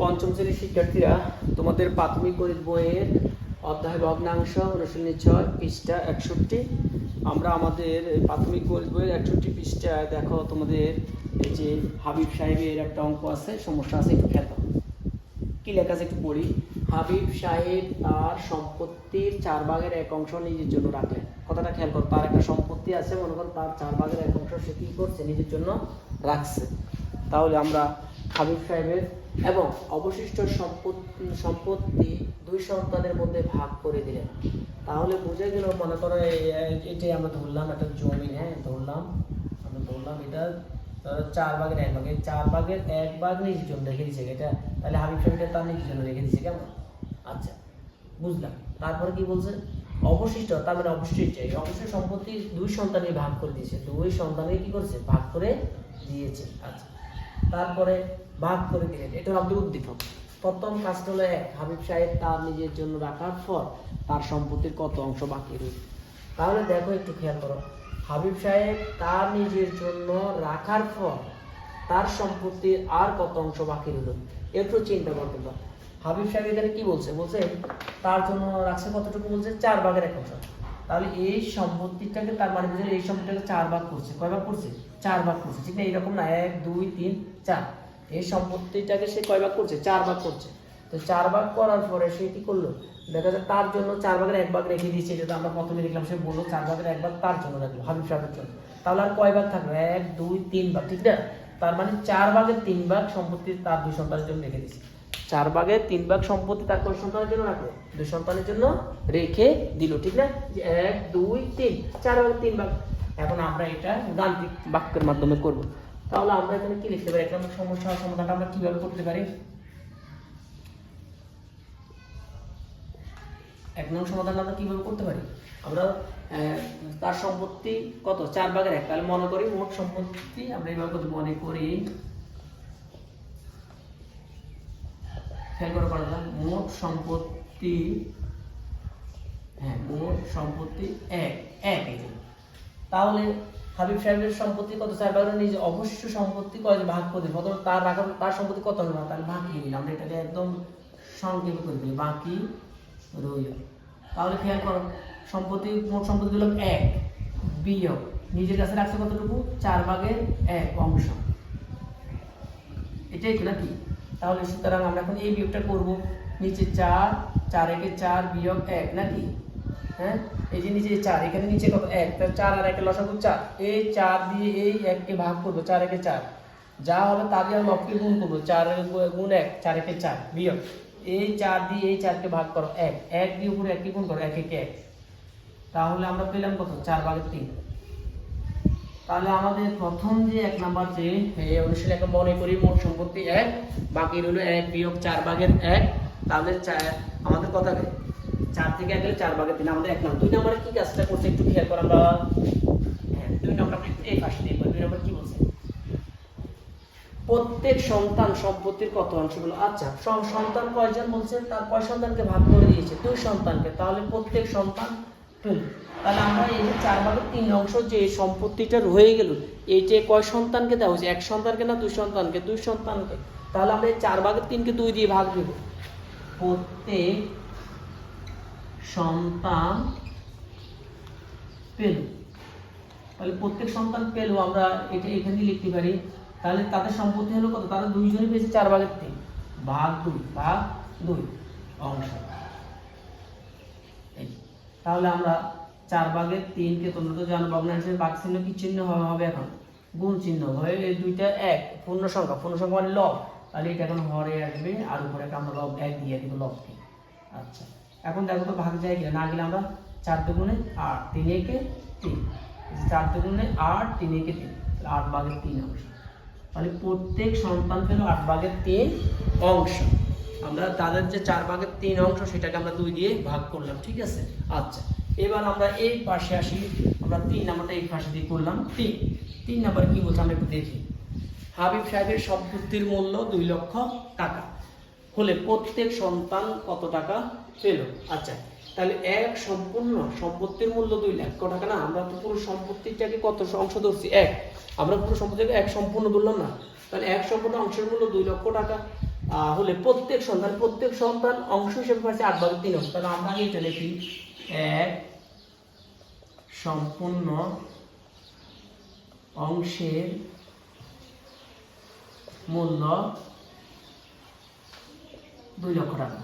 পঞ্চম শ্রেণীর শিক্ষার্থীরা, তোমাদের প্রাথমিক গণিত বইয়ের অধ্যায় ভগ্নাংশ অনুশীলনী 6 পৃষ্ঠা 61। আমরা আমাদের প্রাথমিক গণিত বইয়ের 61 পৃষ্ঠায় দেখো তোমাদের এই যে হাবিব সাহেবের একটা অঙ্ক আছে, সমস্যা আছে, একটু খেয়াল করো কি লেখা আছে একটু পড়ি। হাবিব সাহেব তার সম্পত্তির 4/1 নিজের জন্য রাখলেন। কথাটা খেয়াল করো, তার একটা সম্পত্তি আছে, মনে করো তার 4/1 সে কি করছে, নিজের জন্য রাখছে। তাহলে আমরা হাবিব সাহেবের এবং অবশিষ্ট সম্পত্তি দুই সন্তানের মধ্যে ভাগ করে দিলেন। তাহলে বুঝে গেল, মনে করো এটাই আমরা ধরলাম একটা জমি, হ্যাঁ আমরা ধরলাম এটা 4/1 এই 4/1 নিজের জন্য রেখে দিচ্ছে এটা, তাহলে হাবিব সাহেবটা তার নিজের জন্য রেখে দিচ্ছে, কেমন? আচ্ছা, বুঝলাম। তারপরে কি বলছে, অবশিষ্ট, তার মানে অবশিষ্ট সম্পত্তি দুই সন্তানে ভাগ করে দিয়েছে, দুই সন্তানে কি করছে, ভাগ করে দিয়েছে। আচ্ছা, তারপরে ভাগ করে দিলেন, এটা আমাদের উদ্দীপক। প্রথম কাজটা হলো হাবিব সাহেব তার নিজের জন্য রাখার পর তার সম্পত্তির কত অংশ বাকি রইল। তাহলে দেখো একটু খেয়াল করো, হাবিব সাহেব তার নিজের জন্য রাখার পর তার সম্পত্তির আর কত অংশ বাকি রইল, একটু চিন্তা করতে পারো। হাবিব সাহেব এখানে কি বলছে, তার জন্য রাখছে কতটুকু, বলছে 4/1 তাহলে এই সম্পত্তিটাকে, তার মানে বুঝে এই সম্পত্তিটাকে 4 ভাগ করছে, কয় ভাগ করছে, 4 ভাগ করছে, ঠিক না? এইরকম না 1 2 3 4, এই সম্পত্তিটাকে সে কয় ভাগ করছে, 4 ভাগ করছে। তো 4 ভাগ করার পরে সে কি করলো, দেখা যায় তার জন্য 4/1 রেখে দিয়েছে, যেটা আমরা প্রথমে দেখলাম। সে বললো 4/1 তার জন্য রাখলো, হাবিব সাহেবের জন্য। তাহলে আর কয় ভাগ থাকলো, 1 2 3 ভাগ, ঠিক না? তার মানে 4/3 সম্পত্তি তার দুই সন্তানের জন্য রেখে দিয়েছে। 4/3 সম্পত্তি তার কোন সন্তানের জন্য রাখলো, দুই সন্তানের জন্য রেখে দিল, ঠিক না? 1 2 3 4/3। এখন আমরা এটা গাণিতিক বাক্যের মাধ্যমে করব। তাহলে আমরা এখানে কি লিখতে পারি, একটা সমস্যার সমাধানটা আমরা কিভাবে করতে পারি? 1 নং সমাধান আমরা কিভাবে করতে পারি? আমরা তার সম্পত্তি কত, 4/1, তাহলে মনে করি মোট সম্পত্তি, আমরা এইভাবে কত মনে করি, মোট সম্পত্তি, মোট সম্পত্তি 1। তাহলে হাবিব সাহেবের সম্পত্তি কত, 4/1, নিজে অবশিষ্ট সম্পত্তি কয় ভাগ করে, প্রথম তার সম্পত্তি কত হলো, তাহলে বাকি রইল, আমরা এটাকে একদম সংক্ষেপে করে দিই, বাকি রইল। তাহলে খেয়াল করো, মোট সম্পত্তি হলো 1 বিয়োগ নিজের কাছে রাখছে কতটুকু, 4/1 এটাই তো নাকি? তাহলে সুতরাং আমরা এখন এই বিয়োগটা করব, নিচে 4 4 একে 4 বিয়োগ 1 নাকি? হ্যাঁ, এই যে নিচে 4, এখানে নিচে কত 1, তাহলে 4 আর 1 এর লসাগু 4, এই 4 দিয়ে এই 1 কে ভাগ করব, 4 একে 4, যা হবে তা দিয়ে লবকে গুণ করব, 4 গুণ 1 4 একে 4 বিয়োগ এই 4 দিয়ে এই 4 কে ভাগ করো 1 1 দিয়ে উপরে 1 কে গুণ করো, 1 একে 1। তাহলে আমরা পেলাম কত, 4/3। তাহলে আমাদের প্রথম যে 1 নাম্বার যে অনুশীলন একটা মনে করি, মোট সম্পত্তি 1, বাকি রইল 1 বিয়োগ 4/1। তাহলে আমাদের কত হবে, 4 থেকে 1 গেলে 4/3, আমাদের 1 নাম্বার। 2 নম্বরে কি কাজটা করছে একটু খেয়াল করো আমরা। 2 নম্বর আপনি এই পাশে দেখব, 2 নম্বর কি বলছে, প্রত্যেক সন্তান সম্পত্তির কত অংশ হলো। আচ্ছা, সন্তান কয়জন বলছে, তার কয় সন্তানকে ভাগ করে দিয়েছে, 2 সন্তানকে, তাহলে প্রত্যেক সন্তান 2। তাহলে আমরা এই যে 4/3 যে সম্পত্তিটা রয়ে গেল, এইটা কয় সন্তানকে দেওয়া হয়েছে, 1 সন্তানকে না 2 সন্তানকে, 2 সন্তানকে। তাহলে আমরা এই 4/3 2 দিয়ে ভাগ দেব, প্রত্যেক সন্তান পেল। তাহলে প্রত্যেক সন্তান পেল, আমরা এটা এখানে লিখতে পারি। তাহলে তাদের সম্পত্তি হলো কত, তারা দুইজনই পেয়েছে 4/3 ভাগ 2 অংশ। তাহলে আমরা 4/3 কে, তোমরা তো জানো ভগ্নাংশের ভাগ চিহ্ন কি চিহ্ন হবে, এখন গুণ চিহ্ন হয়ে, এই দুইটা 1 পূর্ণ সংখ্যা মানে লব, তাহলে এটা এখন হরে আসবে, আর উপরে আমরা লব 1 দিয়ে দিব লবকে। আচ্ছা, এখন দেখো তো ভাগ যায় কিনা, না গেলে আমরা 4 দুগুণে 8 3 একে 3, 4 দুগুণে 8 3 একে 3, 8/3 অংশ। তাহলে প্রত্যেক সন্তান পেল 8/3 অংশ। আমরা তাদের যে 4/3 অংশ সেটাকে আমরা 2 দিয়ে ভাগ করলাম, ঠিক আছে? আচ্ছা, এবার আমরা এই পাশে আসি, আমরা 3 নাম্বারটা এই পাশে দিয়ে করলাম। 3 নাম্বার কি বলছে আমরা একটু দেখি। হাবিব সাহেবের সম্পত্তির মূল্য 2 লক্ষ টাকা হলে প্রত্যেক সন্তান কত টাকা পেল। আচ্ছা, তাহলে এক সম্পূর্ণ সম্পত্তির মূল্য 2 লক্ষ টাকা না, আমরা তো পুরো সম্পত্তিটাকে কত অংশ ধরছি, 1, আমরা পুরো সম্পত্তিকে 1 সম্পূর্ণ ধরলাম না। তাহলে 1 সম্পূর্ণ অংশের মূল্য 2 লক্ষ টাকা, হলে প্রত্যেক সন্তান অংশ হিসেবে পাচ্ছে 8/3 অংশ। তাহলে আমরা আগে এটা লিখি, এক সম্পূর্ণ অংশের মূল্য 2 লক্ষ টাকা।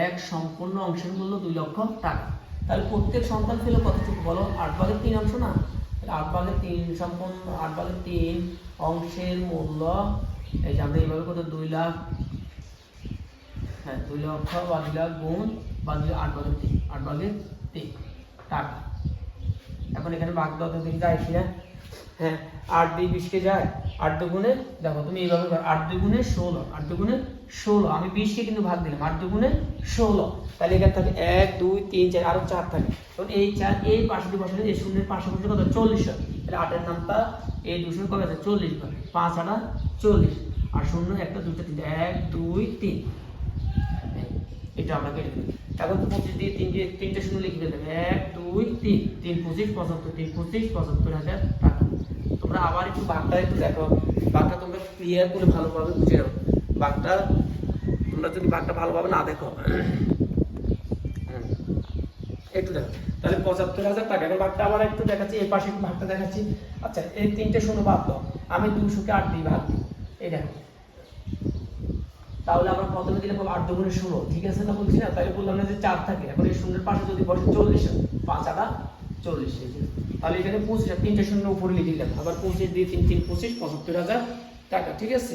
এক সম্পূর্ণ অংশের মূল্য 2 লক্ষ টাকা। তাহলে প্রত্যেক সন্তান পেল কতটুকু বলো? 8/3 অংশ না? 8/3 সম্পূর্ণ 8/3 অংশের মূল্য, এই যে আমরা এইভাবে কত 2 লাখ, হ্যাঁ 2 লক্ষ বা 2 লাখ গুণ বা 8/3 টাকা। এখন এখানে ভাগ দাও তো দেখি যায় কিনা। হ্যাঁ 8 2 20 কে যায়, 8 দুগুণে দেখো তুমি এইভাবে 8 দুগুণে 16, 8 দুগুণে 16, আমি 20 কে কিন্তু ভাগ দিলাম, 8 দুগুণে 16। তাহলে এখানে থাকে 1 2 3 4, আরো 4 থাকে। তখন এই 4 এই পাশে দিয়ে বসালে এই শূন্যের পাশে বসে কত 40 হয়। তাহলে 8 এর নামটা এই 200 কত আছে 40 হয়, 5 8 40, আর শূন্য 1 2 3 1 2 3, এটা আমরা কেটে দিই। এখন তো 25 দিয়ে 3 দিয়ে 3টে শূন্য লিখে ফেলতে হবে, 1 2 3 3 25 75, 3 25 75,000 টাকা। তোমরা আবার একটু ভাগটা একটু দেখো, ভাগটা তোমরা ক্লিয়ার করে ভালোভাবে বুঝে নাও। ভাগটা তোমরা যদি ভাগটা ভালোভাবে না দেখো, একটু দেখো, তাহলে 75,000 টাকা। এখন ভাগটা আবার একটু দেখাচ্ছি, এই পাশে একটু ভাগটা দেখাচ্ছি। আচ্ছা এই 3টে শূন্য বাদ দাও, আমি 200 কে 8 দিয়ে ভাগ দিই, এই দেখো। তাহলে আমরা প্রথমে দিলে 8 দুগুণে 16, ঠিক আছে না বলছি না? তাহলে বললাম না যে 4 থাকে। এখন এই শূন্যের পাশে যদি বসে 40, 5 8 40, তাহলে এখানে 25, 3টে শূন্য উপরে লিখে দিলাম, আবার 25 দিয়ে 3 3 25 75,000 টাকা, ঠিক আছে।